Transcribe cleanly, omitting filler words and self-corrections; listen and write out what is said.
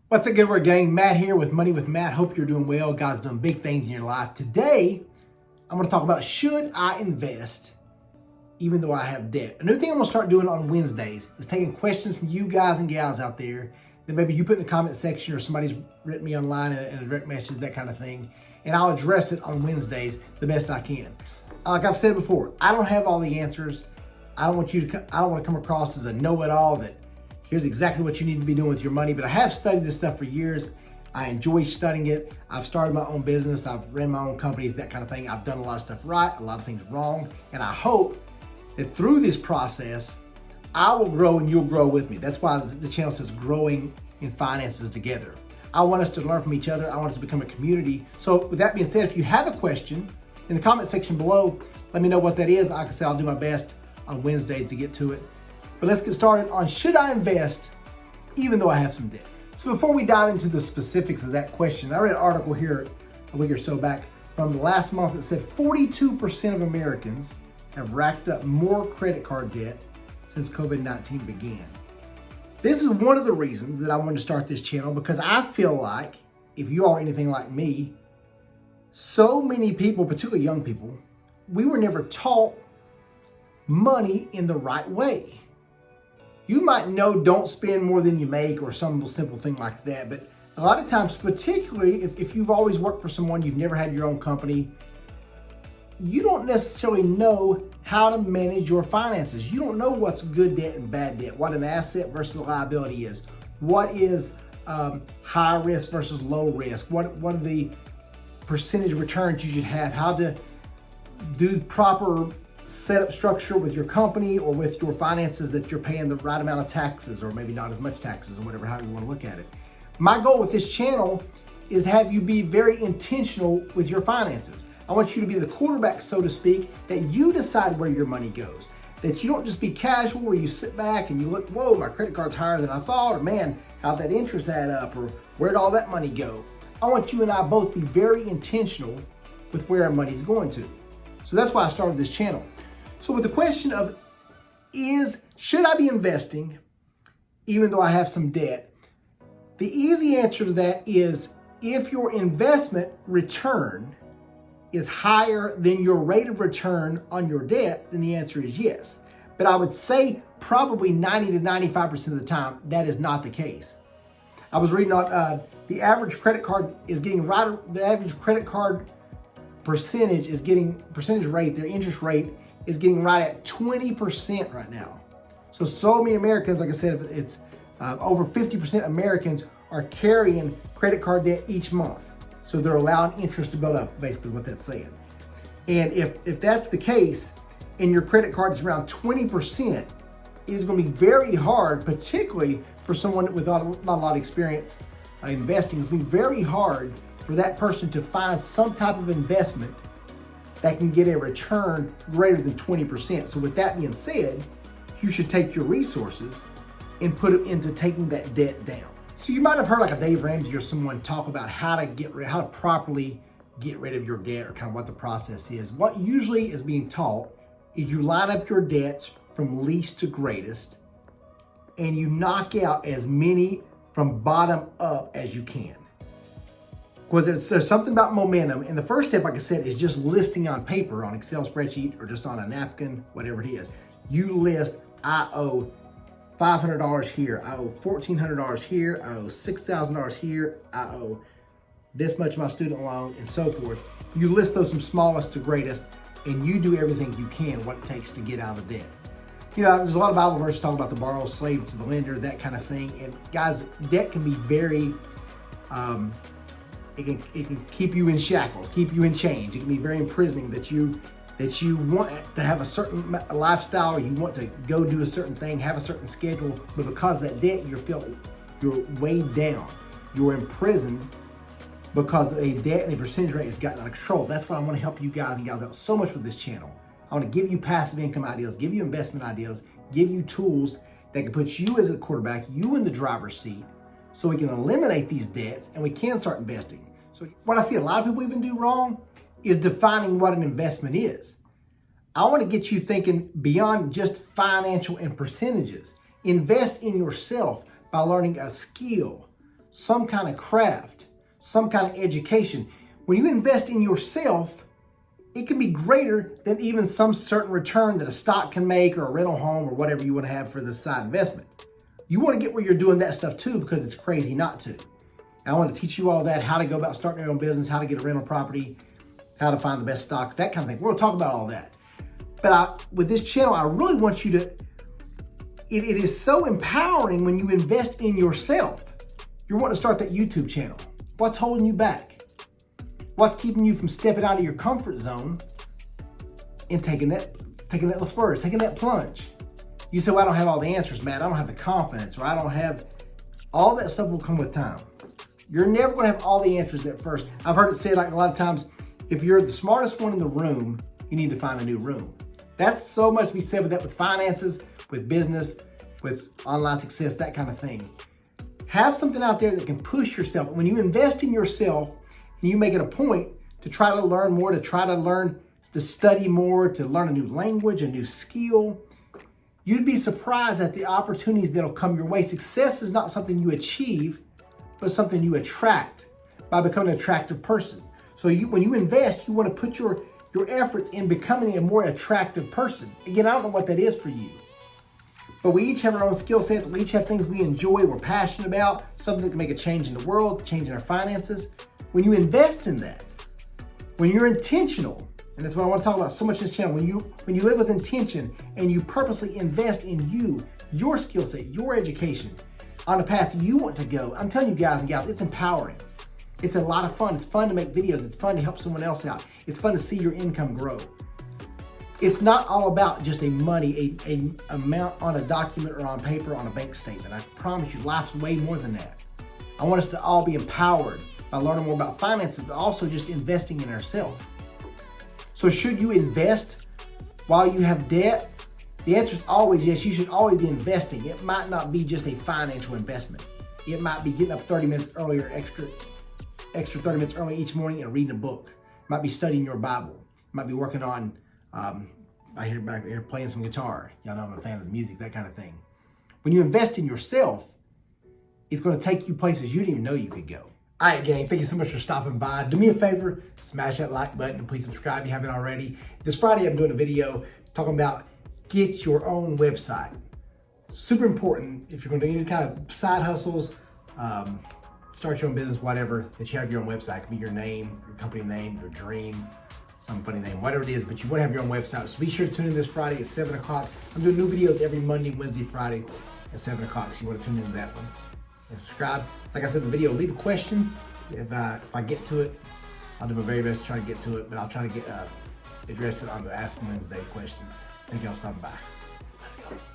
What's up, good work, gang? Matt here with Money with Matt. Hope you're doing well. God's doing big things in your life. Today, I'm going to talk about should I invest even though I have debt? A new thing I'm going to start doing on Wednesdays is taking questions from you guys and gals out there that maybe you put in the comment section or somebody's written me online in a direct message, that kind of thing. And I'll address it on Wednesdays the best I can. Like I've said before, I don't have all the answers. I don't want to come across as a know-it-all that here's exactly what you need to be doing with your money, but I have studied this stuff for years. I enjoy studying it. I've started my own business. I've ran my own companies, that kind of thing. I've done a lot of stuff right, a lot of things wrong. And I hope that through this process, I will grow and you'll grow with me. That's why the channel says growing in finances together. I want us to learn from each other. I want us to become a community. So with that being said, if you have a question in the comment section below, let me know what that is. Like I said, I'll do my best on Wednesdays to get to it. But let's get started on should I invest even though I have some debt? So before we dive into the specifics of that question, I read an article here a week or so back from last month that said 42% of Americans have racked up more credit card debt since COVID-19 began. This is one of the reasons that I wanted to start this channel, because I feel like if you are anything like me, so many people, particularly young people, we were never taught money in the right way. You might know don't spend more than you make or some simple thing like that, but a lot of times, particularly if you've always worked for someone, you've never had your own company, you don't necessarily know how to manage your finances. You don't know what's good debt and bad debt, what an asset versus a liability is, what is high risk versus low risk, what are the percentage returns you should have, how to do proper setup structure with your company or with your finances that you're paying the right amount of taxes or maybe not as much taxes or whatever, how you want to look at it. My goal with this channel is have you be very intentional with your finances. I want you to be the quarterback, so to speak, that you decide where your money goes. That you don't just be casual where you sit back and you look, whoa, my credit card's higher than I thought, or man, how'd that interest add up, or where'd all that money go? I want you and I both be very intentional with where our money's going to. So that's why I started this channel. So with the question of should I be investing even though I have some debt? The easy answer to that is if your investment return is higher than your rate of return on your debt, then the answer is yes. But I would say probably 90 to 95% of the time, that is not the case. I was reading on the average credit card is getting the average credit card percentage rate, their interest rate is getting right at 20% right now. So many Americans, like I said, it's over 50% Americans are carrying credit card debt each month. So they're allowing interest to build up, basically what that's saying. And if that's the case, and your credit card is around 20%, it is going to be very hard, particularly for someone with not a lot of experience investing. It's going to be very hard for that person to find some type of investment that can get a return greater than 20%. So with that being said, you should take your resources and put them into taking that debt down. So you might have heard like a Dave Ramsey or someone talk about how to properly get rid of your debt, or kind of what the process is. What usually is being taught is you line up your debts from least to greatest, and you knock out as many from bottom up as you can. Because there's something about momentum. And the first step, like I said, is just listing on paper, on Excel spreadsheet, or just on a napkin, whatever it is. You list, I owe $500 here, I owe $1,400 here, I owe $6,000 here, I owe this much of my student loan, and so forth. You list those from smallest to greatest, and you do everything you can, what it takes to get out of the debt. You know, there's a lot of Bible verses talking about the borrower slave to the lender, that kind of thing. And guys, debt can be very, it can keep you in shackles, keep you in chains. It can be very imprisoning that you want to have a certain lifestyle, or you want to go do a certain thing, have a certain schedule, but because of that debt, you're weighed down. You're imprisoned because a debt and a percentage rate has gotten out of control. That's why I want to help you guys and gals out so much with this channel. I want to give you passive income ideas, give you investment ideas, give you tools that can put you as a quarterback, you in the driver's seat, so we can eliminate these debts and we can start investing. So what I see a lot of people even do wrong is defining what an investment is. I want to get you thinking beyond just financial and percentages. Invest in yourself by learning a skill. some kind of craft, some kind of education. When you invest in yourself, it can be greater than even some certain return that a stock can make or a rental home or whatever you want to have for this side investment. You want to get where you're doing that stuff too, because it's crazy not to. And I want to teach you all that, how to go about starting your own business, how to get a rental property, how to find the best stocks, that kind of thing. We're going to talk about all that. But with this channel, I really want you to, it is so empowering when you invest in yourself. You're wanting to start that YouTube channel. What's holding you back? What's keeping you from stepping out of your comfort zone and taking that little spurt, taking that plunge? You say, well, I don't have all the answers, Matt. I don't have the confidence, or I don't have, all that stuff will come with time. You're never going to have all the answers at first. I've heard it said like a lot of times, if you're the smartest one in the room, you need to find a new room. That's so much to be said with that, with finances, with business, with online success, that kind of thing. Have something out there that can push yourself. When you invest in yourself and you make it a point to try to learn more, to study more, to learn a new language, a new skill, you'd be surprised at the opportunities that'll come your way. Success is not something you achieve, but something you attract by becoming an attractive person. So when you invest, you want to put your efforts in becoming a more attractive person. Again, I don't know what that is for you, but we each have our own skill sets. We each have things we enjoy, we're passionate about, something that can make a change in the world, change in our finances. When you invest in that, when you're intentional, and that's what I want to talk about so much in this channel, when you live with intention and you purposely invest in you, your skill set, your education, on the path you want to go, I'm telling you guys and gals, it's empowering. It's a lot of fun. It's fun to make videos. It's fun to help someone else out. It's fun to see your income grow. It's not all about just a money, a amount on a document or on paper on a bank statement. I promise you, life's way more than that. I want us to all be empowered by learning more about finances, but also just investing in ourselves. So should you invest while you have debt? The answer is always yes. You should always be investing. It might not be just a financial investment. It might be getting up 30 minutes earlier, extra 30 minutes early each morning and reading a book. It might be studying your Bible. It might be working on, I hear back here playing some guitar. Y'all know I'm a fan of the music, that kind of thing. When you invest in yourself, it's going to take you places you didn't even know you could go. All right, gang, thank you so much for stopping by. Do me a favor, smash that like button and please subscribe if you haven't already. This Friday, I'm doing a video talking about get your own website. Super important if you're going to do any kind of side hustles, start your own business, whatever, that you have your own website. It could be your name, your company name, your dream, some funny name, whatever it is, but you want to have your own website. So be sure to tune in this Friday at 7 o'clock. I'm doing new videos every Monday, Wednesday, Friday at 7 o'clock, so you want to tune into that one. And subscribe. Like I said in the video, leave a question. If I get to it, I'll do my very best to try to get to it, but I'll try to address it on the Ask Wednesday questions. Thank y'all for stopping by. Let's go.